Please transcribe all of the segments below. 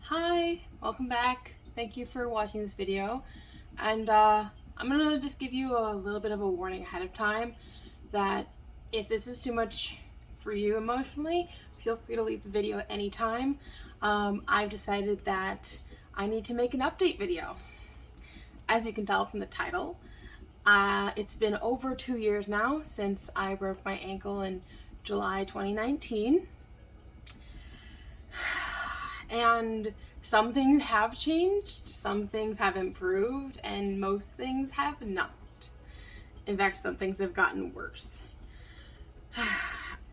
Hi, welcome back. Thank you for watching this video. And I'm gonna just give you a little bit of a warning ahead of time that if this is too much for you emotionally, feel free to leave the video at any time. I've decided that I need to make an update video. As you can tell from the title, it's been over 2 years now since I broke my ankle in July 2019. And some things have changed, some things have improved, and most things have not. In fact, some things have gotten worse.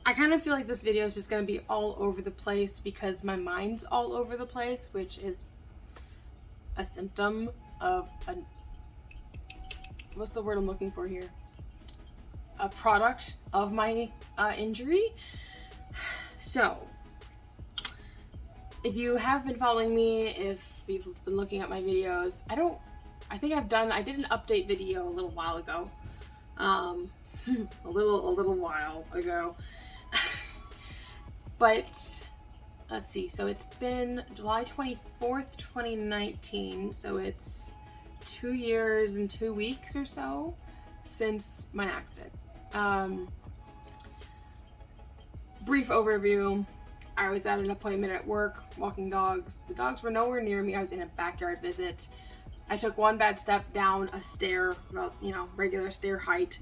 I kind of feel like this video is just going to be all over the place because my mind's all over the place, which is a symptom of what's the word I'm looking for here? A product of my injury. So, if you have been following me, if you've been looking at my videos, I did an update video a little while ago. A little while ago. But, let's see, so it's been July 24th, 2019, so it's 2 years and 2 weeks or so since my accident. Brief overview. I was at an appointment at work, walking dogs. The dogs were nowhere near me. I was in a backyard visit. I took one bad step down a stair, about, regular stair height,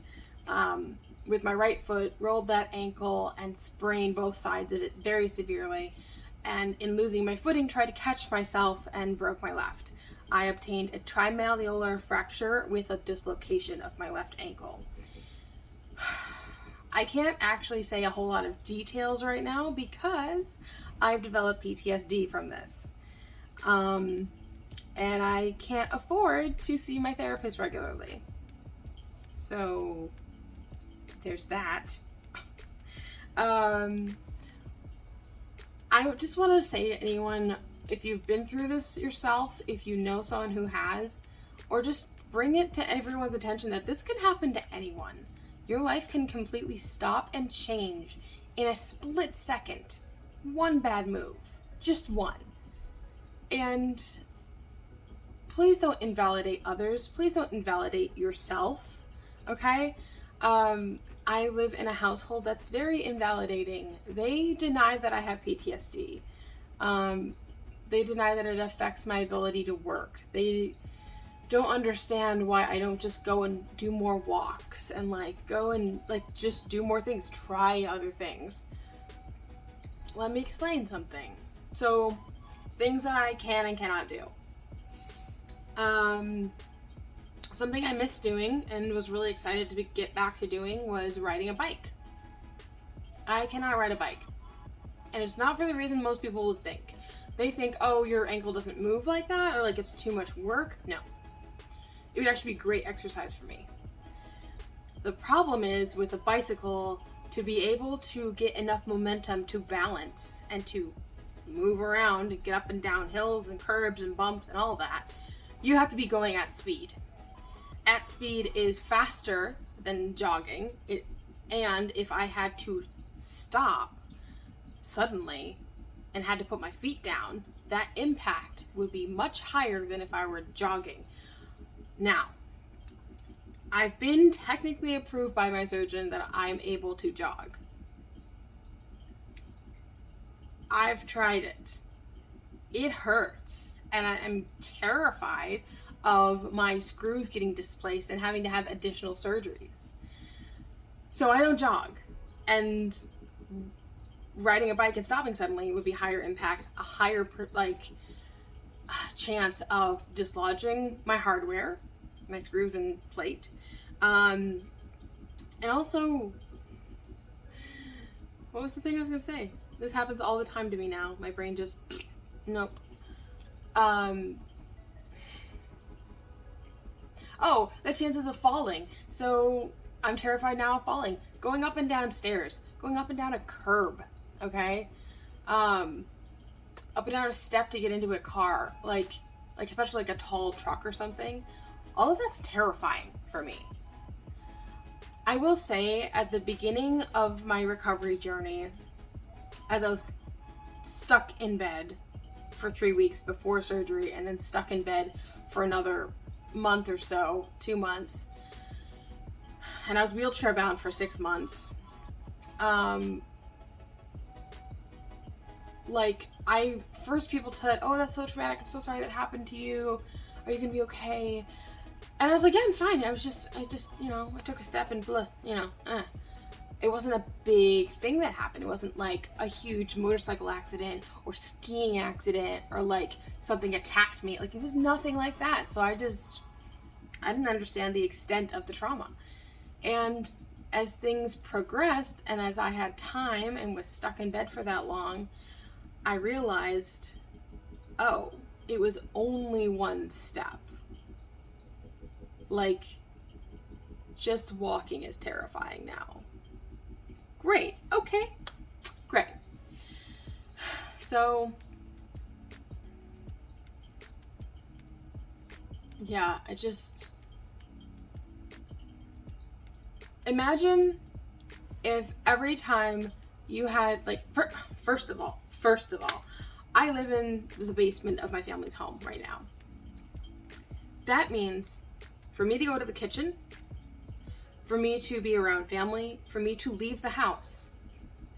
with my right foot, rolled that ankle and sprained both sides of it very severely. And in losing my footing, tried to catch myself and broke my left. I obtained a Trimaelloalar fracture with a dislocation of my left ankle. I can't actually say a whole lot of details right now because I've developed PTSD from this. And I can't afford to see my therapist regularly. So there's that. I just want to say to anyone, if you've been through this yourself, if you know someone who has, or just bring it to everyone's attention that this can happen to anyone. Your life can completely stop and change in a split second. One bad move. Just one. And please don't invalidate others. Please don't invalidate yourself. Okay? I live in a household that's very invalidating. They deny that I have PTSD. They deny that it affects my ability to work. They don't understand why I don't just go and do more walks and go and just do more things, try other things. Let me explain something. So, things that I can and cannot do. Something I missed doing and was really excited to get back to doing was riding a bike. I cannot ride a bike. And it's not for the reason most people would think. They think, oh, your ankle doesn't move like that, or it's too much work. No. It would actually be great exercise for me. The problem is with a bicycle, to be able to get enough momentum to balance and to move around and get up and down hills and curbs and bumps and all that, you have to be going at speed. At speed is faster than jogging. And if I had to stop suddenly and had to put my feet down, that impact would be much higher than if I were jogging. Now, I've been technically approved by my surgeon that I'm able to jog. I've tried it. It hurts, and I'm terrified of my screws getting displaced and having to have additional surgeries. So I don't jog, and riding a bike and stopping suddenly would be higher impact, a higher chance of dislodging my hardware, my screws and plate, and also, what was the thing I was gonna say? This happens all the time to me now. My brain just, nope. Oh, the chances of falling. So I'm terrified now of falling. Going up and down stairs, going up and down a curb, okay? Up and down a step to get into a car, especially a tall truck or something. All of that's terrifying for me. I will say, at the beginning of my recovery journey, as I was stuck in bed for 3 weeks before surgery and then stuck in bed for another month or so, 2 months. And I was wheelchair bound for 6 months. People said, oh, that's so traumatic. I'm so sorry that happened to you. Are you going to be okay? And I was like, yeah, I'm fine. I just, I took a step and blah, It wasn't a big thing that happened. It wasn't like a huge motorcycle accident or skiing accident or like something attacked me. Like, it was nothing like that. So I didn't understand the extent of the trauma. And as things progressed and as I had time and was stuck in bed for that long, I realized, oh, it was only one step. Like, just walking is terrifying now. Great. Okay. Great. So, yeah, imagine if every time you had, like, first of all, I live in the basement of my family's home right now. That means for me to go to the kitchen, for me to be around family, for me to leave the house,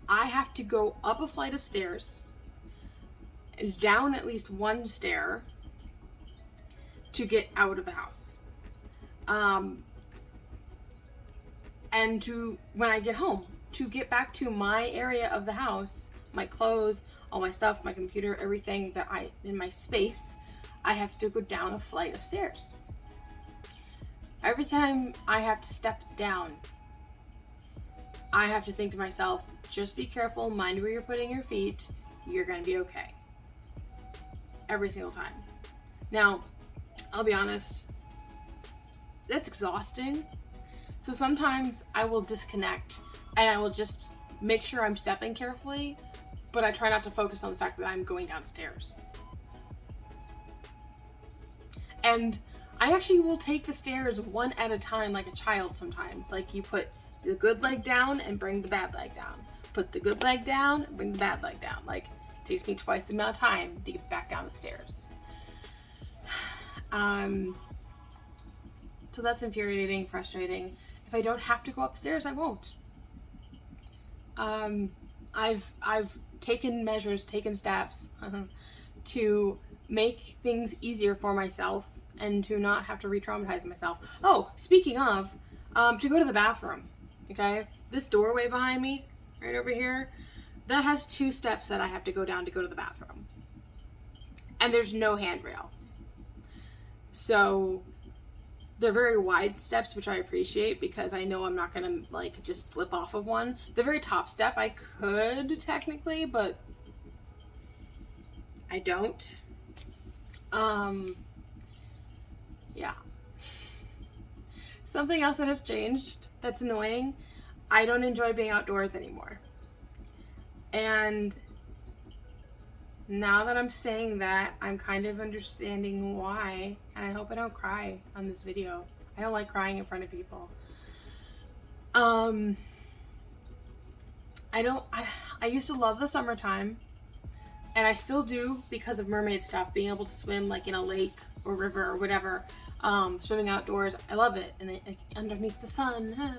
I have to go up a flight of stairs and down at least one stair to get out of the house. And when I get home, to get back to my area of the house, my clothes, all my stuff, my computer, everything in my space, I have to go down a flight of stairs. Every time I have to step down, I have to think to myself, just be careful, mind where you're putting your feet, you're going to be okay. Every single time. Now, I'll be honest, that's exhausting. So sometimes I will disconnect and I will just make sure I'm stepping carefully, but I try not to focus on the fact that I'm going downstairs. And I actually will take the stairs one at a time like a child sometimes. Like, you put the good leg down and bring the bad leg down. Put the good leg down, bring the bad leg down. Like, it takes me twice the amount of time to get back down the stairs. So that's infuriating, frustrating. If I don't have to go upstairs, I won't. I've taken measures, taken steps to make things easier for myself and to not have to re-traumatize myself. Oh, speaking of, to go to the bathroom, okay? This doorway behind me, right over here, that has 2 steps that I have to go down to go to the bathroom. And there's no handrail. So they're very wide steps, which I appreciate because I know I'm not going to, like, just slip off of one. The very top step I could technically, but I don't. Yeah. Something else that has changed that's annoying, I don't enjoy being outdoors anymore. And now that I'm saying that, I'm kind of understanding why, and I hope I don't cry on this video. I don't like crying in front of people. I used to love the summertime, and I still do because of mermaid stuff, being able to swim like in a lake or river or whatever, swimming outdoors. I love it, and underneath the sun.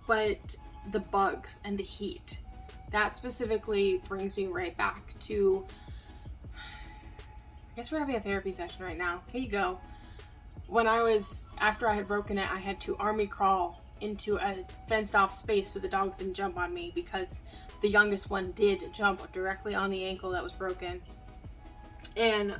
But the bugs and the heat, that specifically brings me right back to, I guess we're having a therapy session right now. Here you go. After I had broken it, I had to army crawl into a fenced off space so the dogs didn't jump on me, because the youngest one did jump directly on the ankle that was broken. And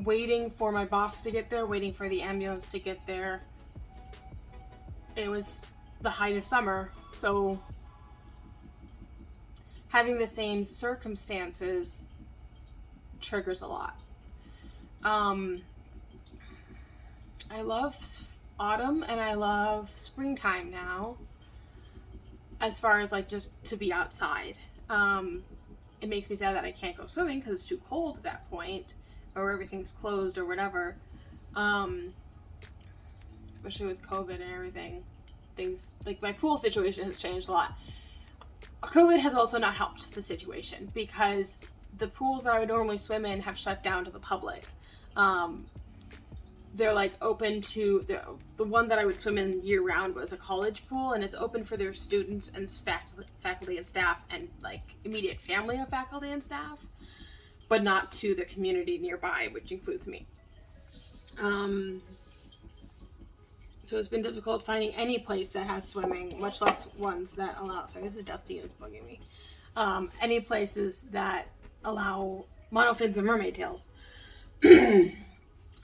waiting for my boss to get there, waiting for the ambulance to get there. It was the height of summer, so having the same circumstances triggers a lot. I love autumn and I love springtime now, as far as like just to be outside. It makes me sad that I can't go swimming because it's too cold at that point, or everything's closed or whatever, especially with COVID and everything. things, like my pool situation has changed a lot. COVID has also not helped the situation because the pools that I would normally swim in have shut down to the public. They're like open to the one that I would swim in year round was a college pool, and it's open for their students and faculty and staff and like immediate family of faculty and staff, but not to the community nearby, which includes me. So it's been difficult finding any place that has swimming, much less ones that allow, sorry, this is Dusty and it's bugging me. Any places that allow monofins and mermaid tails.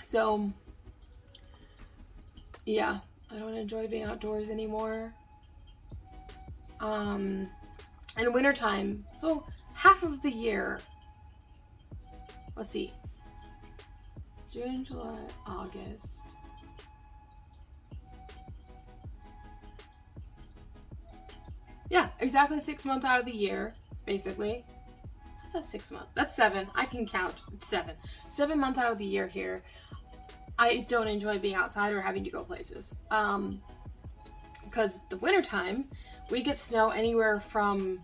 So, yeah, I don't enjoy being outdoors anymore. In wintertime, so half of the year, let's see, June, July, August. Yeah, exactly 6 months out of the year, basically. What's that, 6 months? That's 7. I can count. It's 7. 7 months out of the year here, I don't enjoy being outside or having to go places. Because the wintertime, we get snow anywhere from,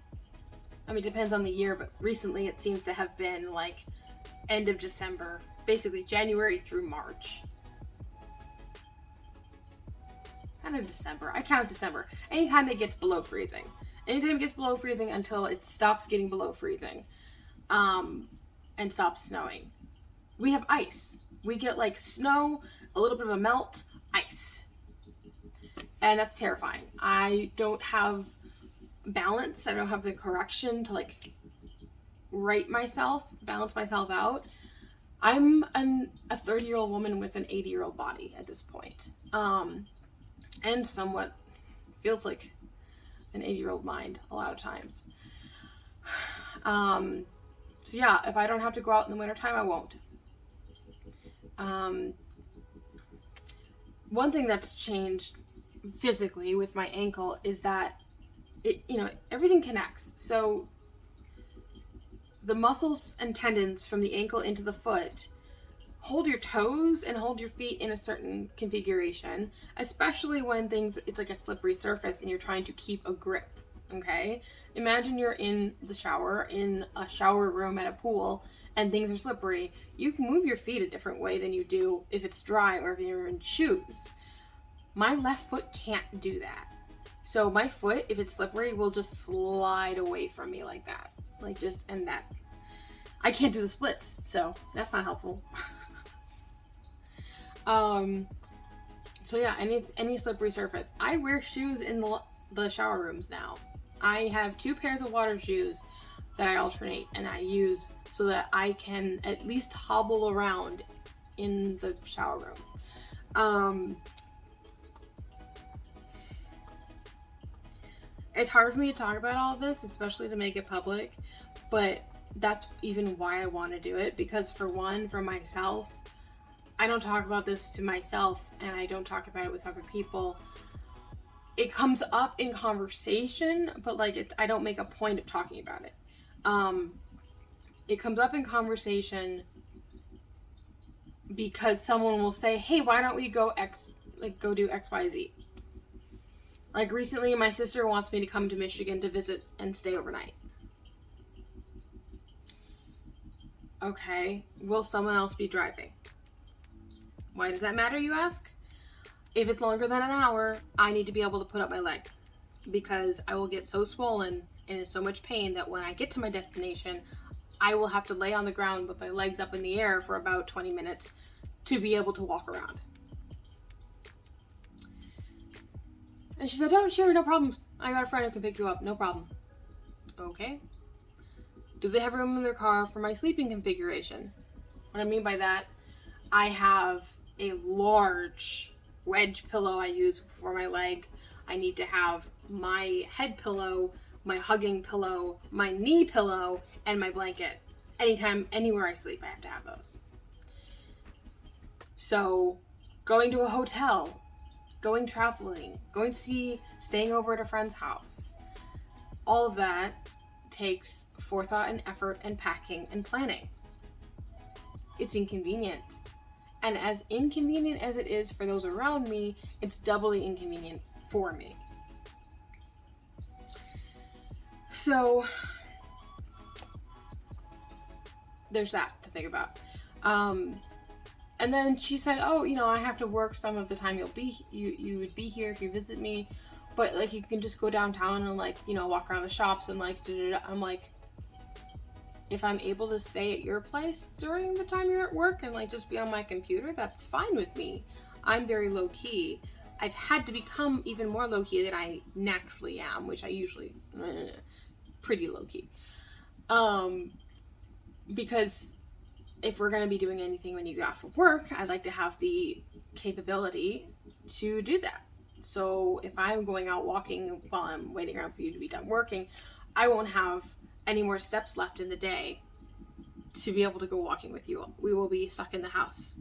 I mean, it depends on the year, but recently it seems to have been like end of December, basically January through March. Kind of December. I count December. Anytime it gets below freezing. Anytime it gets below freezing until it stops getting below freezing. And stops snowing. We have ice. We get like snow, a little bit of a melt, ice. And that's terrifying. I don't have balance. I don't have the correction to like balance myself out. I'm a 30-year-old woman with an 80-year-old body at this point. And somewhat feels like an 80-year-old mind a lot of times. So yeah, if I don't have to go out in the wintertime, I won't. One thing that's changed physically with my ankle is that everything connects. So the muscles and tendons from the ankle into the foot hold your toes and hold your feet in a certain configuration, especially when it's like a slippery surface and you're trying to keep a grip, okay? Imagine you're in the shower, in a shower room at a pool, and things are slippery. You can move your feet a different way than you do if it's dry or if you're in shoes. My left foot can't do that. So my foot, if it's slippery, will just slide away from me like that. And that. I can't do the splits, so that's not helpful. So yeah, any slippery surface. I wear shoes in the shower rooms now. I have 2 pairs of water shoes that I alternate and I use so that I can at least hobble around in the shower room. It's hard for me to talk about all of this, especially to make it public, but that's even why I want to do it, because for myself, I don't talk about this to myself and I don't talk about it with other people. It comes up in conversation, but I don't make a point of talking about it. It comes up in conversation because someone will say, hey, why don't we go do XYZ? Like recently, my sister wants me to come to Michigan to visit and stay overnight. Okay, will someone else be driving? Why does that matter, you ask? If it's longer than an hour, I need to be able to put up my leg because I will get so swollen and in so much pain that when I get to my destination, I will have to lay on the ground with my legs up in the air for about 20 minutes to be able to walk around. And she said, oh, sure, no problem. I got a friend who can pick you up, no problem. Okay. Do they have room in their car for my sleeping configuration? What I mean by that, I have a large wedge pillow I use for my leg. I need to have my head pillow, my hugging pillow, my knee pillow, and my blanket. Anytime, anywhere I sleep, I have to have those. So, going to a hotel, going traveling, staying over at a friend's house, all of that takes forethought and effort and packing and planning. It's inconvenient. And as inconvenient as it is for those around me, it's doubly inconvenient for me. So there's that to think about. And then she said, oh, you know, I have to work some of the time you would be here if you visit me, but like you can just go downtown and like, you know, walk around the shops and like I'm like, if I'm able to stay at your place during the time you're at work and like just be on my computer, that's fine with me. I'm very low key. I've had to become even more low key than I naturally am, which I usually pretty low key. Because if we're going to be doing anything when you get off of work, I'd like to have the capability to do that. So if I'm going out walking while I'm waiting around for you to be done working, I won't have any more steps left in the day to be able to go walking with you. We will be stuck in the house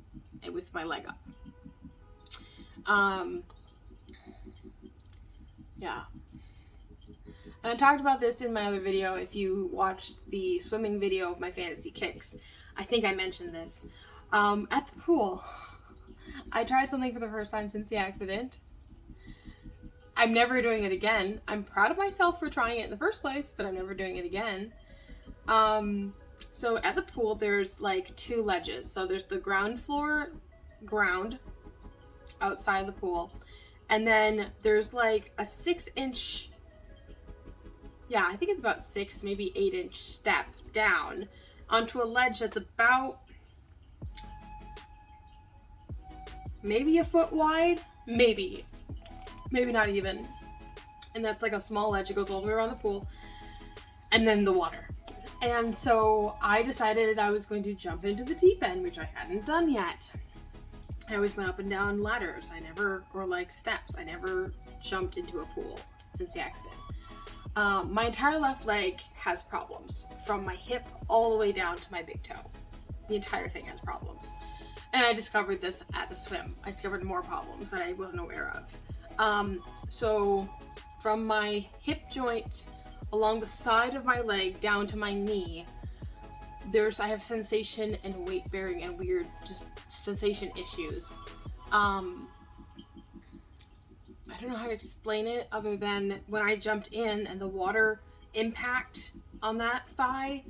with my leg up. Yeah. And I talked about this in my other video. If you watched the swimming video of my fantasy kicks, I think I mentioned this. At the pool, I tried something for the first time since the accident. I'm never doing it again. I'm proud of myself for trying it in the first place, but I'm never doing it again. So at the pool, there's like 2 ledges. So there's the ground outside the pool. And then there's like a 6-inch, yeah, I think it's about 6, maybe 8-inch step down onto a ledge that's about maybe a foot wide, maybe not even. And that's like a small ledge. It goes all the way around the pool and then the water. And so I decided I was going to jump into the deep end, which I hadn't done yet. I always went up and down ladders. Or like steps. I never jumped into a pool since the accident. My entire left leg has problems from my hip all the way down to my big toe. The entire thing has problems. And I discovered this at the swim. I discovered more problems that I wasn't aware of. So from my hip joint along the side of my leg down to my knee, I have sensation and weight bearing and weird just sensation issues. I don't know how to explain it other than when I jumped in and the water impact on that thigh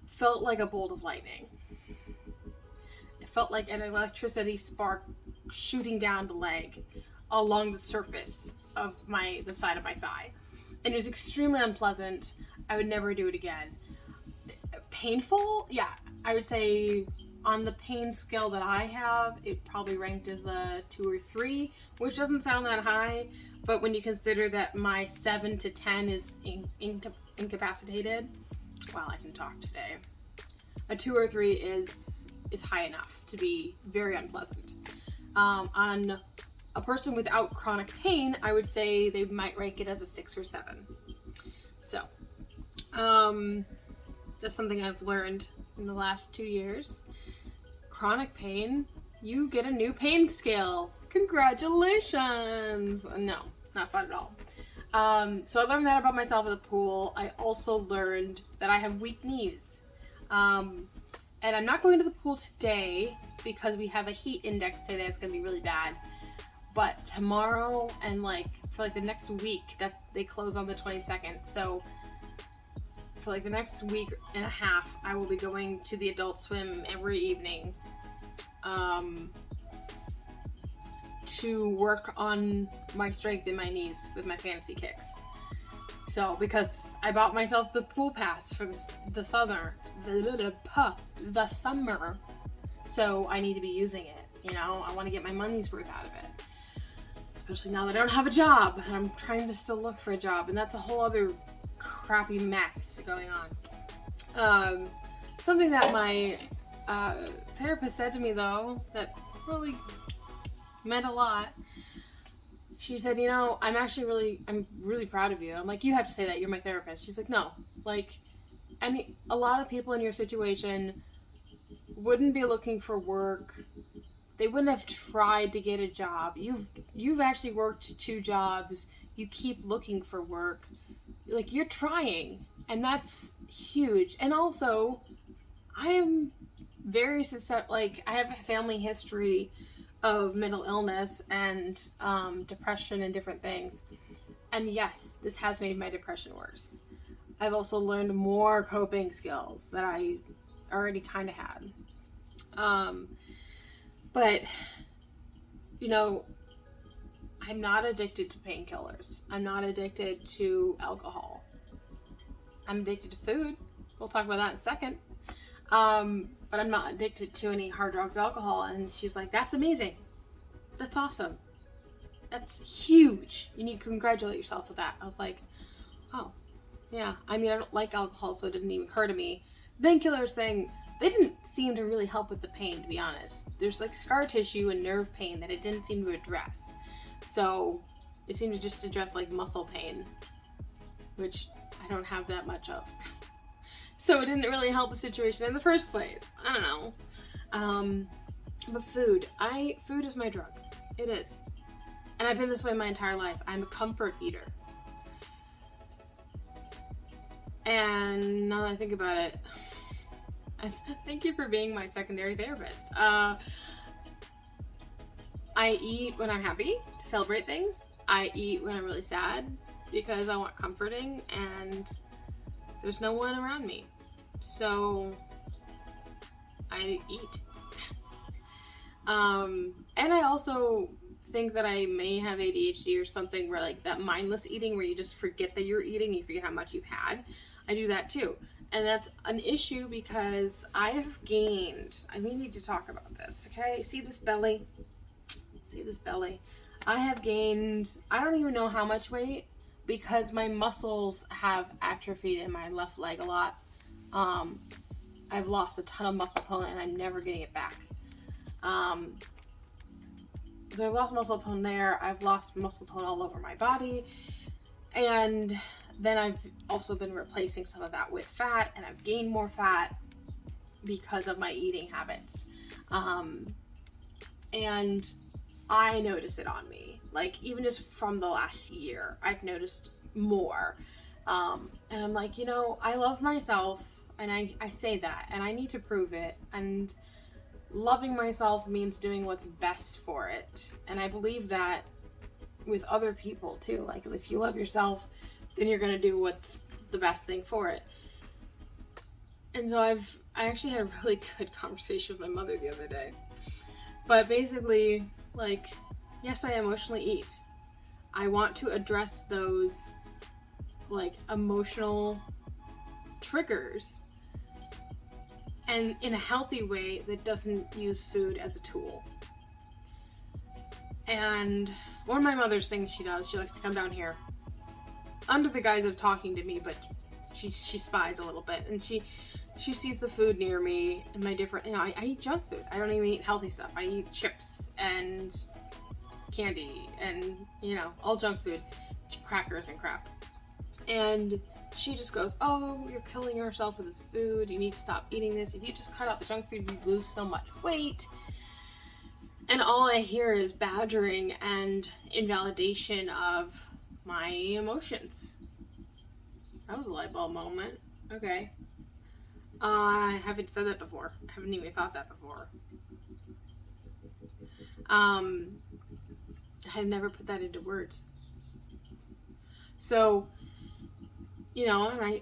felt like a bolt of lightning. It felt like an electricity spark shooting down the leg along the surface of the side of my thigh. And it was extremely unpleasant. I would never do it again. Painful? Yeah, I would say on the pain scale that I have, it probably ranked as a 2 or 3, which doesn't sound that high, but when you consider that my 7 to 10 is incapacitated, wow, I can talk today. A 2 or 3 is high enough to be very unpleasant. On a person without chronic pain, I would say they might rank it as a 6 or 7. So, just something I've learned in the last 2 years. Chronic pain, you get a new pain scale. Congratulations! No, not fun at all. So I learned that about myself at the pool. I also learned that I have weak knees. And I'm not going to the pool today because we have a heat index today that's going to be really bad. But tomorrow and for the next week, they close on the 22nd. So for the next week and a half, I will be going to the adult swim every evening to work on my strength in my knees with my fantasy kicks. So because I bought myself the pool pass for the summer, so I need to be using it. I want to get my money's worth out of it. Especially now that I don't have a job and I'm trying to still look for a job, and that's a whole other crappy mess going on. Something that my therapist said to me though that really meant a lot. She said, I'm really proud of you. I'm like, you have to say that, you're my therapist. She's like, no, a lot of people in your situation wouldn't be looking for work. They wouldn't have tried to get a job. You've actually worked 2 jobs. You keep looking for work. You're trying, and that's huge. And also, I am very susceptible. I have a family history of mental illness and depression and different things. And yes, this has made my depression worse. I've also learned more coping skills that I already kind of had. But, you know, I'm not addicted to painkillers. I'm not addicted to alcohol. I'm addicted to food. We'll talk about that in a second. But I'm not addicted to any hard drugs, alcohol. And she's like, that's amazing. That's awesome. That's huge. You need to congratulate yourself with that. I was like, oh, yeah. I mean, I don't like alcohol, so it didn't even occur to me. Painkillers thing, they didn't seem to really help with the pain, to be honest. There's like scar tissue and nerve pain that it didn't seem to address. So it seemed to just address like muscle pain, which I don't have that much of. So it didn't really help the situation in the first place. I don't know. But food is my drug. It is. And I've been this way my entire life. I'm a comfort eater. And now that I think about it, thank you for being my secondary therapist. I eat when I'm happy to celebrate things. I eat when I'm really sad because I want comforting and there's no one around me. So I eat. And I also think that I may have ADHD or something where like that mindless eating where you just forget that you're eating, you forget how much you've had. I do that too. And that's an issue because I have gained, we need to talk about this, okay? See this belly? See this belly? I have gained, I don't even know how much weight because my muscles have atrophied in my left leg a lot. I've lost a ton of muscle tone and I'm never getting it back. So I've lost muscle tone there. I've lost muscle tone all over my body. And then I've also been replacing some of that with fat, and I've gained more fat because of my eating habits. And I notice it on me. Like, even just from the last year, I've noticed more. And I'm like, you know, I love myself, and I say that, and I need to prove it. And loving myself means doing what's best for it. And I believe that with other people too. Like, if you love yourself, then you're going to do what's the best thing for it. And so I actually had a really good conversation with my mother the other day. But basically, like, yes, I emotionally eat. I want to address those, like, emotional triggers, and in a healthy way that doesn't use food as a tool. And one of my mother's things she does, she likes to come down here under the guise of talking to me, but she spies a little bit, and she sees the food near me and my different, you know, I eat junk food. I don't even eat healthy stuff. I eat chips and candy and, you know, all junk food, crackers and crap. And she just goes, oh, you're killing yourself with this food. You need to stop eating this. If you just cut out the junk food, you'd lose so much weight. And all I hear is badgering and invalidation of my emotions. That was a light bulb moment. Okay. I haven't said that before. I haven't even thought that before. I had never put that into words. So, you know, and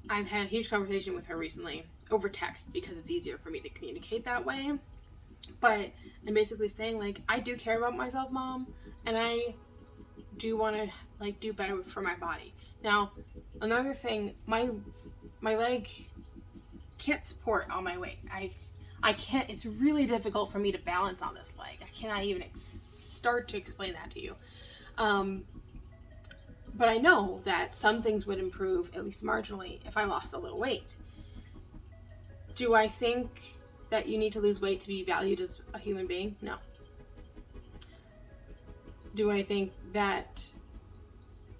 I've had a huge conversation with her recently over text because it's easier for me to communicate that way. But I'm basically saying, like, I do care about myself, Mom, and I do want to, like, do better for my body. Now, another thing, my leg can't support all my weight. I can't, it's really difficult for me to balance on this leg. I cannot even start to explain that to you. But I know that some things would improve, at least marginally, if I lost a little weight. Do I think that you need to lose weight to be valued as a human being? No. Do I think that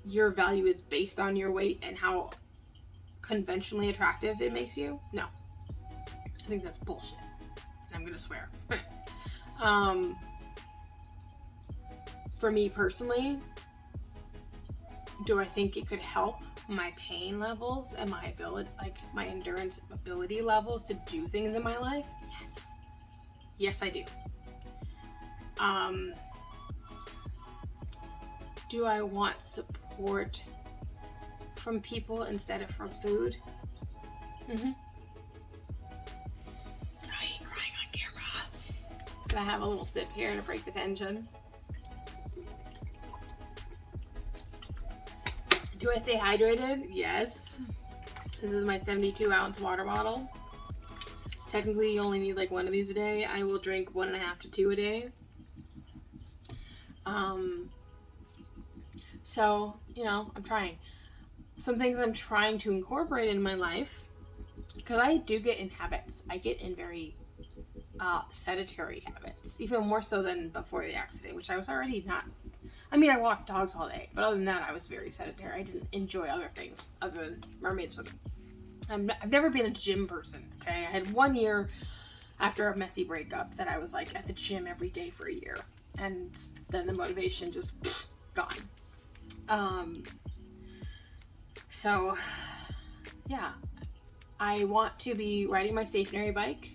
your value is based on your weight and how conventionally attractive it makes you? No. I think that's bullshit. And I'm gonna swear. For me personally, do I think it could help my pain levels and my ability, like my endurance ability levels to do things in my life? Yes. Yes, I do. Do I want support from people instead of from food? Mm-hmm. I ain't crying on camera. Can I have a little sip here to break the tension? Do I stay hydrated? Yes. This is my 72-ounce water bottle. Technically, you only need like one of these a day. I will drink 1.5 to 2 a day. So, you know, I'm trying. Some things I'm trying to incorporate in my life, because I do get in habits. I get in very sedentary habits, even more so than before the accident, which I was already not. I mean, I walked dogs all day, but other than that, I was very sedentary. I didn't enjoy other things other than mermaid swimming. I've never been a gym person, okay? I had 1 year after a messy breakup that I was like at the gym every day for a year, and then the motivation just gone. So yeah, I want to be riding my stationary bike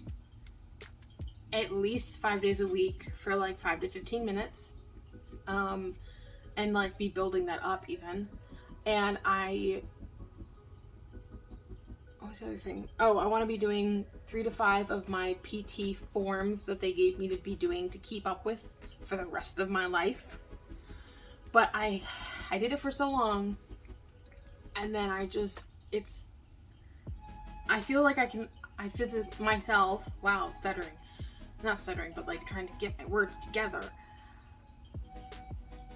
at least 5 days a week for like 5 to 15 minutes, and like be building that up even. And what was the other thing? Oh, I want to be doing 3 to 5 of my PT forms that they gave me to be doing to keep up with for the rest of my life. But I did it for so long, and then I feel like I physically myself, wow, stuttering. Not stuttering, but like trying to get my words together.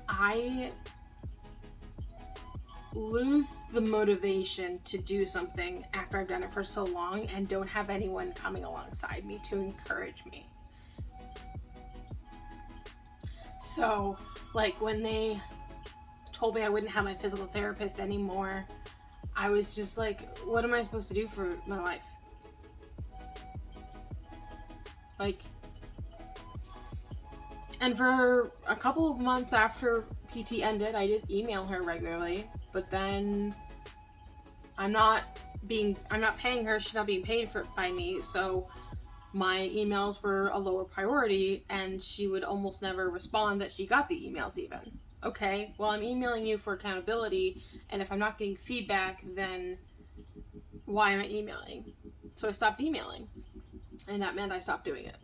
I lose the motivation to do something after I've done it for so long and don't have anyone coming alongside me to encourage me. So, like, when they told me I wouldn't have my physical therapist anymore, I was just like, what am I supposed to do for my life? Like, and for a couple of months after PT ended, I did email her regularly, but then I'm not paying her, she's not being paid by me, so my emails were a lower priority, and she would almost never respond that she got the emails even. Okay, well, I'm emailing you for accountability, and if I'm not getting feedback, then why am I emailing? So I stopped emailing, and that meant I stopped doing it.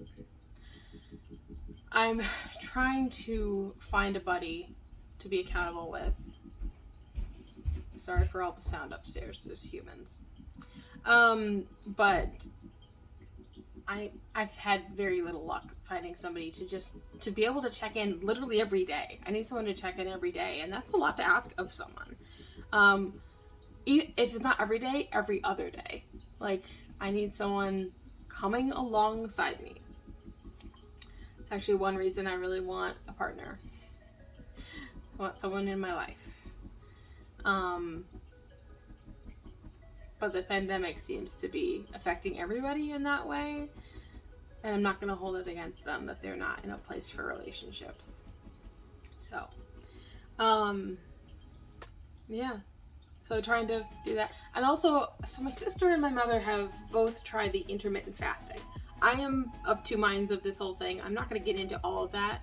I'm trying to find a buddy to be accountable with. Sorry for all the sound upstairs, there's humans. But I've had very little luck finding somebody to be able to check in literally every day. I need someone to check in every day, and that's a lot to ask of someone. If it's not every day, every other day. Like, I need someone coming alongside me. It's actually one reason I really want a partner. I want someone in my life. But the pandemic seems to be affecting everybody in that way, and I'm not going to hold it against them that they're not in a place for relationships. So, yeah. So trying to do that. And also, so my sister and my mother have both tried the intermittent fasting. I am of two minds of this whole thing. I'm not going to get into all of that.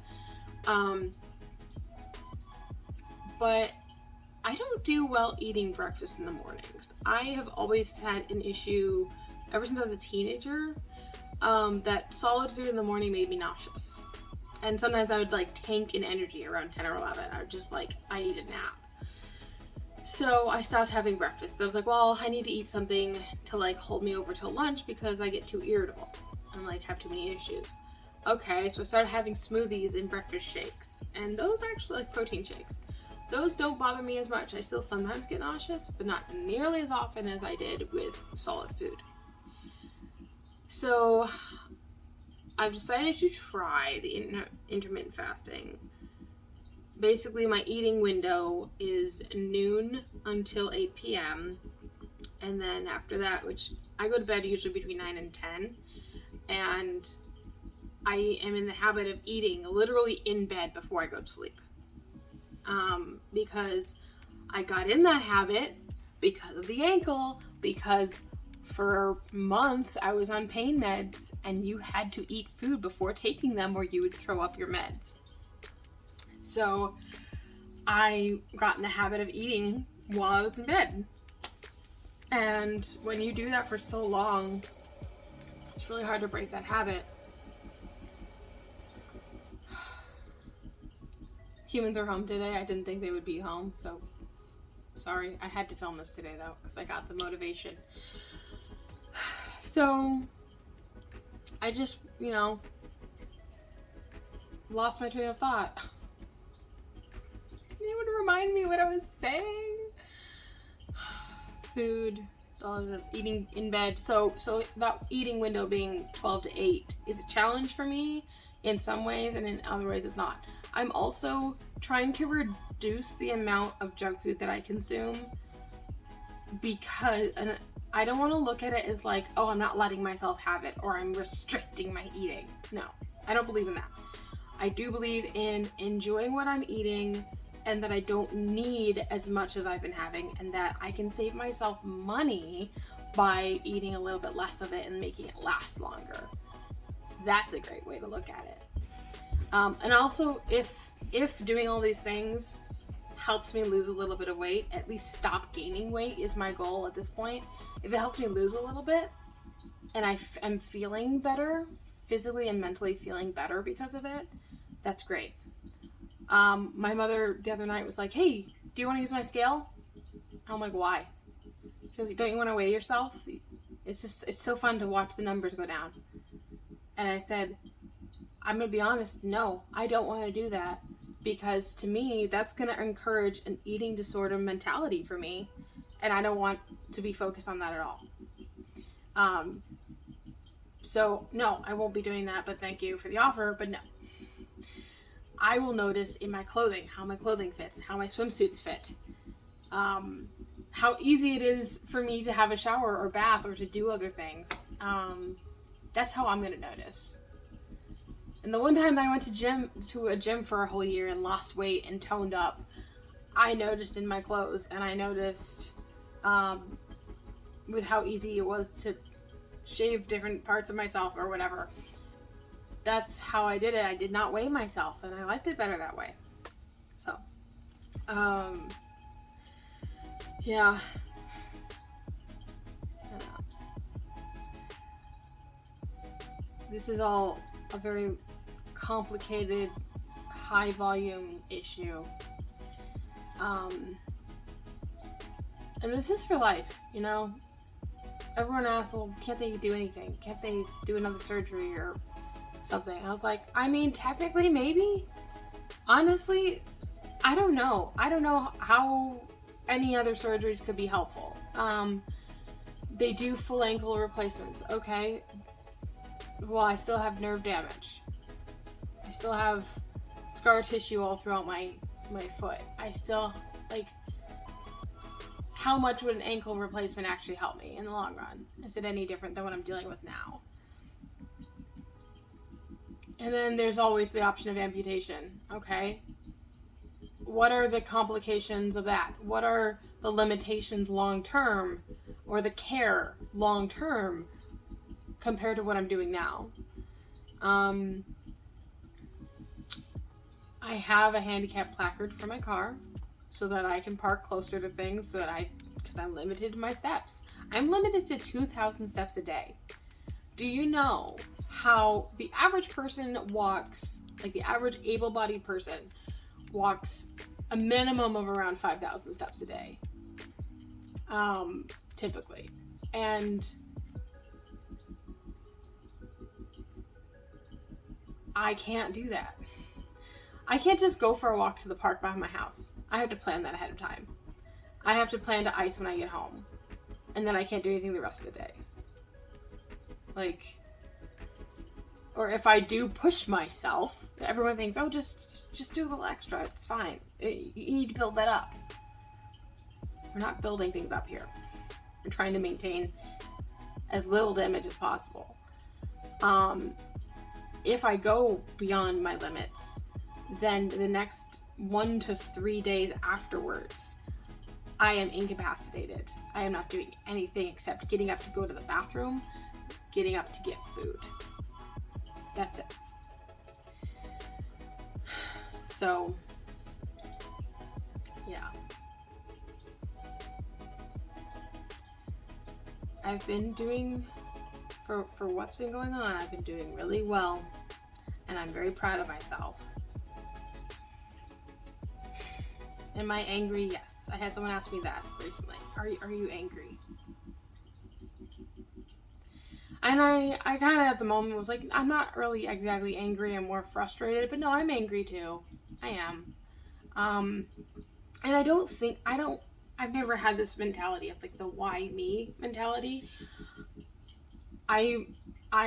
But I don't do well eating breakfast in the mornings. I have always had an issue ever since I was a teenager, that solid food in the morning made me nauseous. And sometimes I would like tank in energy around 10 or 11. I would just like, I need a nap. So I stopped having breakfast. I was like, well, I need to eat something to like hold me over till lunch because I get too irritable and like have too many issues. Okay, so I started having smoothies and breakfast shakes, and those are actually like protein shakes. Those don't bother me as much. I still sometimes get nauseous, but not nearly as often as I did with solid food. So I've decided to try the intermittent fasting. Basically, my eating window is noon until 8 p.m. And then after that, which I go to bed usually between 9 and 10. And I am in the habit of eating literally in bed before I go to sleep. Because I got in that habit because of the ankle, because For months, I was on pain meds, and you had to eat food before taking them or you would throw up your meds. So I got in the habit of eating while I was in bed. And when you do that for so long, it's really hard to break that habit. Humans are home today. I didn't think they would be home, so sorry. I had to film this today, though, because I got the motivation. So I just, lost my train of thought. Can anyone remind me what I was saying? Food, eating in bed. So that eating window being 12 to 8 is a challenge for me in some ways, and in other ways it's not. I'm also trying to reduce the amount of junk food that I consume, because I don't want to look at it as like, oh, I'm not letting myself have it, or I'm restricting my eating. No, I don't believe in that. I do believe in enjoying what I'm eating, and that I don't need as much as I've been having, and that I can save myself money by eating a little bit less of it and making it last longer. That's a great way to look at it. And also, if doing all these things helps me lose a little bit of weight, at least stop gaining weight is my goal at this point. If it helps me lose a little bit, and I'm feeling better, physically and mentally feeling better because of it, that's great. My mother the other night was like, hey, do you want to use my scale? I'm like, why? She goes, don't you want to weigh yourself? It's so fun to watch the numbers go down. And I said, I'm going to be honest, no, I don't want to do that, because to me, that's going to encourage an eating disorder mentality for me, and I don't want to be focused on that at all. So no, I won't be doing that, but thank you for the offer, but no. I will notice in my clothing, how my clothing fits, how my swimsuits fit, how easy it is for me to have a shower or bath or to do other things. That's how I'm going to notice. And the one time that I went to a gym for a whole year and lost weight and toned up, I noticed in my clothes, and I noticed with how easy it was to shave different parts of myself or whatever. That's how I did it. I did not weigh myself, and I liked it better that way. So, yeah. This is all a very complicated, high volume issue. And this is for life, Everyone asks, well, can't they do anything? Can't they do another surgery or something? I was like, technically, maybe. Honestly, I don't know. I don't know how any other surgeries could be helpful. They do full ankle replacements. Okay. Well, I still have nerve damage. I still have scar tissue all throughout my foot. I still, how much would an ankle replacement actually help me in the long run? Is it any different than what I'm dealing with now? And then there's always the option of amputation. Okay. What are the complications of that? What are the limitations long term, or the care long term, compared to what I'm doing now? I have a handicap placard for my car so that I can park closer to things, because I'm limited to my steps. I'm limited to 2,000 steps a day. Do you know how the average person walks, the average able-bodied person walks a minimum of around 5,000 steps a day, typically. And I can't do that. I can't just go for a walk to the park by my house. I have to plan that ahead of time. I have to plan to ice when I get home. And then I can't do anything the rest of the day. Or if I do push myself, everyone thinks, oh, just do a little extra. It's fine. You need to build that up. We're not building things up here. We're trying to maintain as little damage as possible. If I go beyond my limits, then the next 1 to 3 days afterwards, I am incapacitated. I am not doing anything except getting up to go to the bathroom, getting up to get food. That's it. So, yeah. I've been doing, for what's been going on, I've been doing really well, and I'm very proud of myself. Am I angry? Yes. I had someone ask me that recently. Are you angry? And I kind of at the moment was like, I'm not really exactly angry. I'm more frustrated. But no, I'm angry too. I am. And I've never had this mentality of like the why me mentality. I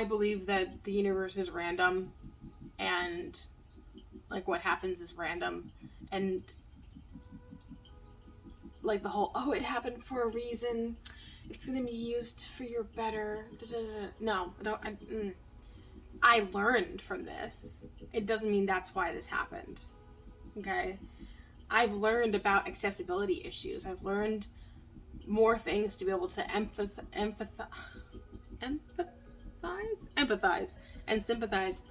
believe that the universe is random, and like what happens is random, and like the whole, oh, it happened for a reason, it's gonna be used for your better. No, I learned from this. It doesn't mean that's why this happened. Okay? I've learned about accessibility issues. I've learned more things to be able to empathize and sympathize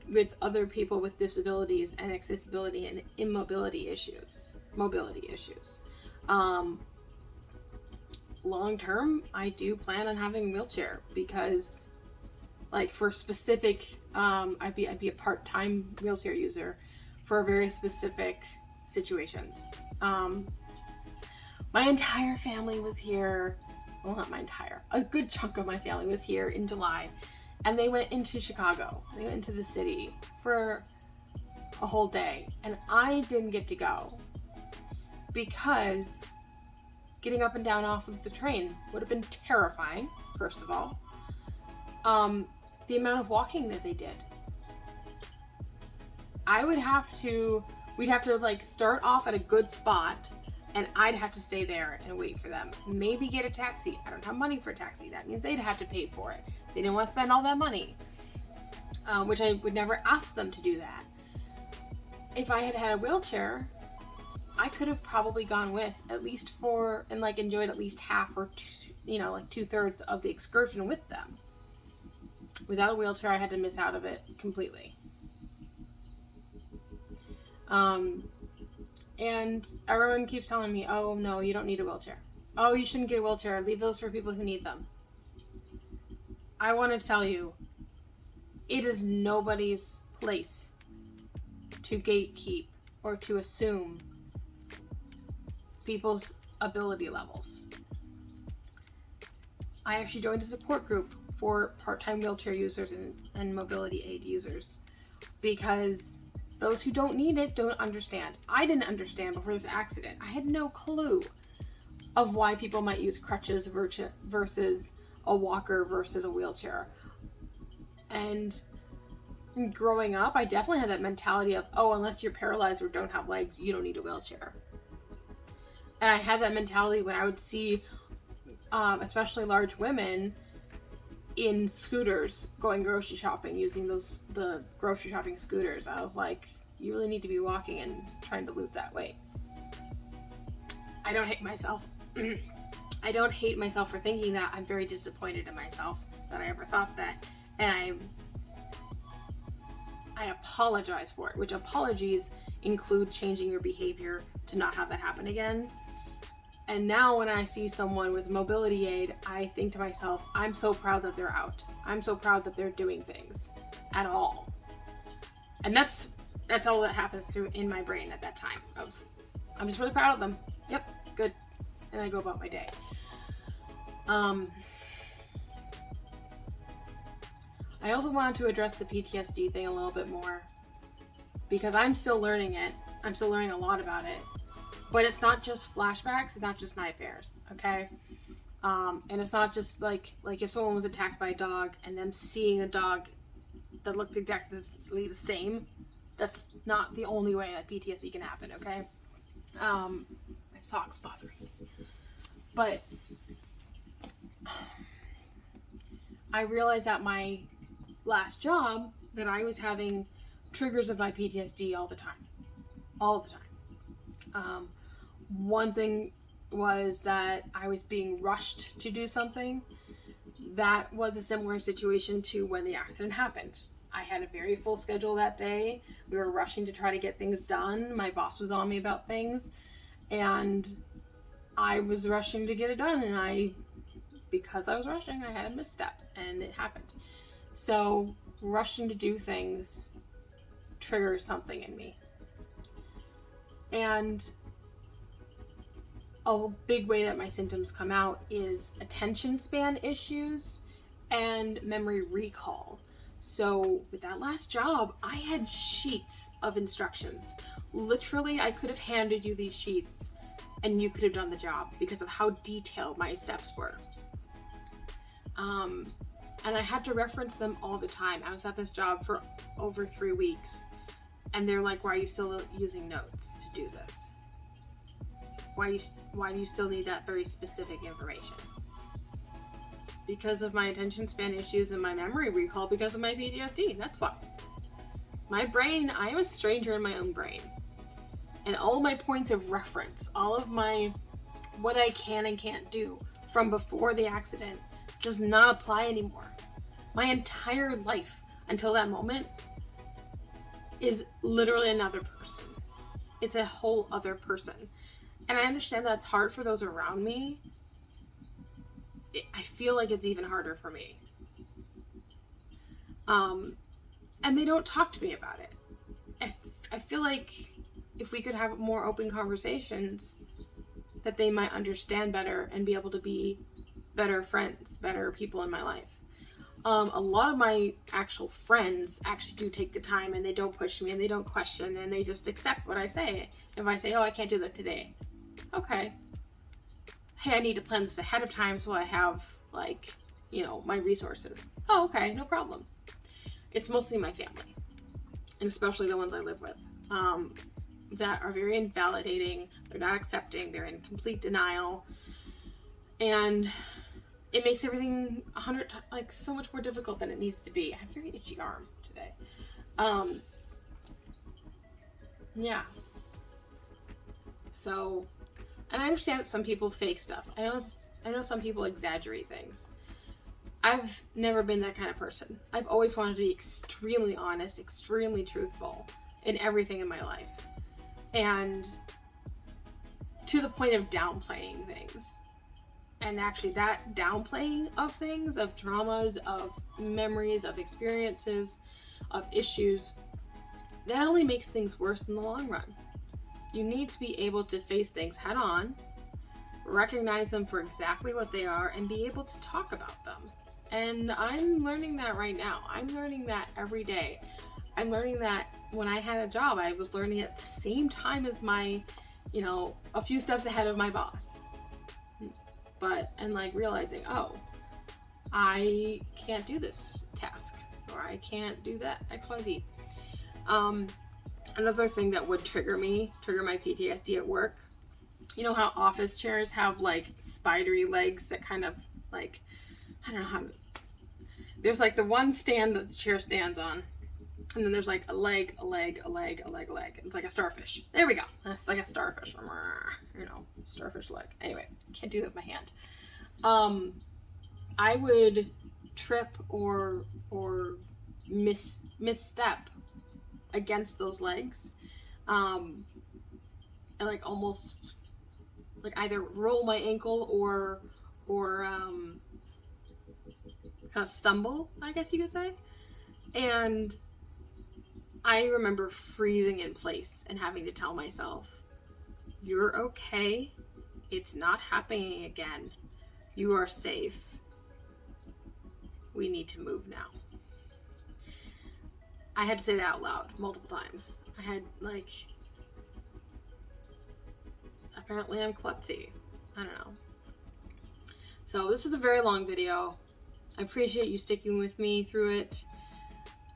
with other people with disabilities and accessibility and mobility issues. Long term, I do plan on having a wheelchair because, like, for specific, I'd be a part-time wheelchair user for very specific situations. My entire family was here. Well, not my entire. A good chunk of my family was here in July, and they went into Chicago. They went into the city for a whole day, and I didn't get to go because getting up and down off of the train would have been terrifying, first of all. The amount of walking that they did. We'd have to like start off at a good spot, and I'd have to stay there and wait for them. Maybe get a taxi. I don't have money for a taxi. That means they'd have to pay for it. They didn't want to spend all that money, which I would never ask them to do that. If I had had a wheelchair, I could have probably gone with at least and like enjoyed at least half or like 2/3 of the excursion with them. Without a wheelchair, I had to miss out of it completely. And everyone keeps telling me, oh no, you don't need a wheelchair. Oh, you shouldn't get a wheelchair. Leave those for people who need them. I want to tell you, it is nobody's place to gatekeep or to assume people's ability levels. I actually joined a support group for part-time wheelchair users and mobility aid users because those who don't need it don't understand. I didn't understand before this accident. I had no clue of why people might use crutches versus a walker versus a wheelchair. And growing up, I definitely had that mentality of, oh, unless you're paralyzed or don't have legs, you don't need a wheelchair. And I had that mentality when I would see, especially large women in scooters going grocery shopping, using the grocery shopping scooters. I was like, you really need to be walking and trying to lose that weight. I don't hate myself. I don't hate myself for thinking that. I'm very disappointed in myself that I ever thought that. And I apologize for it, which apologies include changing your behavior to not have that happen again. And now when I see someone with mobility aid, I think to myself, I'm so proud that they're out. I'm so proud that they're doing things at all. And that's all that happens in my brain at that time. I'm just really proud of them. Yep, good. And I go about my day. I also wanted to address the PTSD thing a little bit more because I'm still learning it. I'm still learning a lot about it. But it's not just flashbacks, it's not just nightmares, okay? And it's not just like if someone was attacked by a dog and them seeing a dog that looked exactly the same, that's not the only way that PTSD can happen, okay? My sock's bothering me. But I realized at my last job that I was having triggers of my PTSD all the time. One thing was that I was being rushed to do something. That was a similar situation to when the accident happened. I had a very full schedule that day. We were rushing to try to get things done. My boss was on me about things, and I was rushing to get it done, and because I was rushing, I had a misstep, and it happened. So rushing to do things triggers something in me. And a big way that my symptoms come out is attention span issues and memory recall. So with that last job, I had sheets of instructions. Literally, I could have handed you these sheets and you could have done the job because of how detailed my steps were. And I had to reference them all the time. I was at this job for over 3 weeks, and they're like, why are you still using notes to do this? Why do you still need that very specific information? Because of my attention span issues and my memory recall, because of my PTSD. That's why. My brain, I am a stranger in my own brain. And all my points of reference, all of my what I can and can't do from before the accident does not apply anymore. My entire life until that moment is literally another person. It's a whole other person. And I understand that's hard for those around me. I feel like it's even harder for me. And they don't talk to me about it. I feel like if we could have more open conversations, that they might understand better and be able to be better friends, better people in my life. A lot of my actual friends actually do take the time, and they don't push me and they don't question, and they just accept what I say. If I say, oh, I can't do that today. Okay. Hey, I need to plan this ahead of time so I have, like, my resources. Oh, okay, no problem. It's mostly my family, and especially the ones I live with, that are very invalidating. They're not accepting. They're in complete denial. And it makes everything so much more difficult than it needs to be. I have a very itchy arm today. Yeah. So, and I understand that some people fake stuff. I know some people exaggerate things. I've never been that kind of person. I've always wanted to be extremely honest, extremely truthful in everything in my life. And to the point of downplaying things. And actually that downplaying of things, of traumas, of memories, of experiences, of issues, that only makes things worse in the long run. You need to be able to face things head on, recognize them for exactly what they are, and be able to talk about them. And I'm learning that right now. I'm learning that every day. I'm learning that when I had a job, I was learning at the same time as my, a few steps ahead of my boss. And realizing, oh, I can't do this task, or I can't do that XYZ. Another thing that would trigger my PTSD at work, you know how office chairs have spidery legs that kind of I don't know how to, there's the one stand that the chair stands on, and then there's a leg. It's like a starfish. There we go. That's like a starfish. Starfish leg. Anyway, can't do that with my hand. I would trip or misstep against those legs, and almost either roll my ankle or kind of stumble, I guess you could say. And I remember freezing in place and having to tell myself, you're okay. It's not happening again. You are safe. We need to move now. I had to say that out loud multiple times. I had apparently I'm klutzy. I don't know. So this is a very long video. I appreciate you sticking with me through it.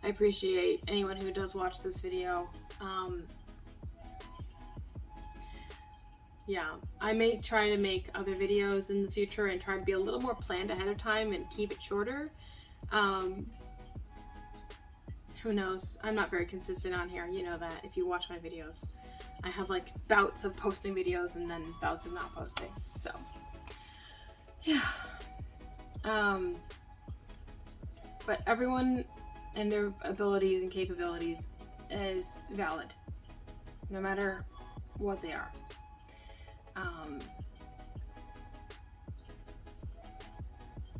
I appreciate anyone who does watch this video. Yeah, I may try to make other videos in the future and try to be a little more planned ahead of time and keep it shorter. Who knows? I'm not very consistent on here. You know that if you watch my videos. I have like bouts of posting videos and then bouts of not posting. So yeah. But everyone and their abilities and capabilities is valid, no matter what they are.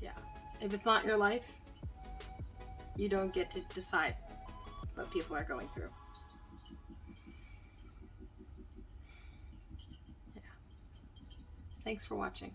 Yeah. If it's not your life, you don't get to decide what people are going through. Yeah. Thanks for watching.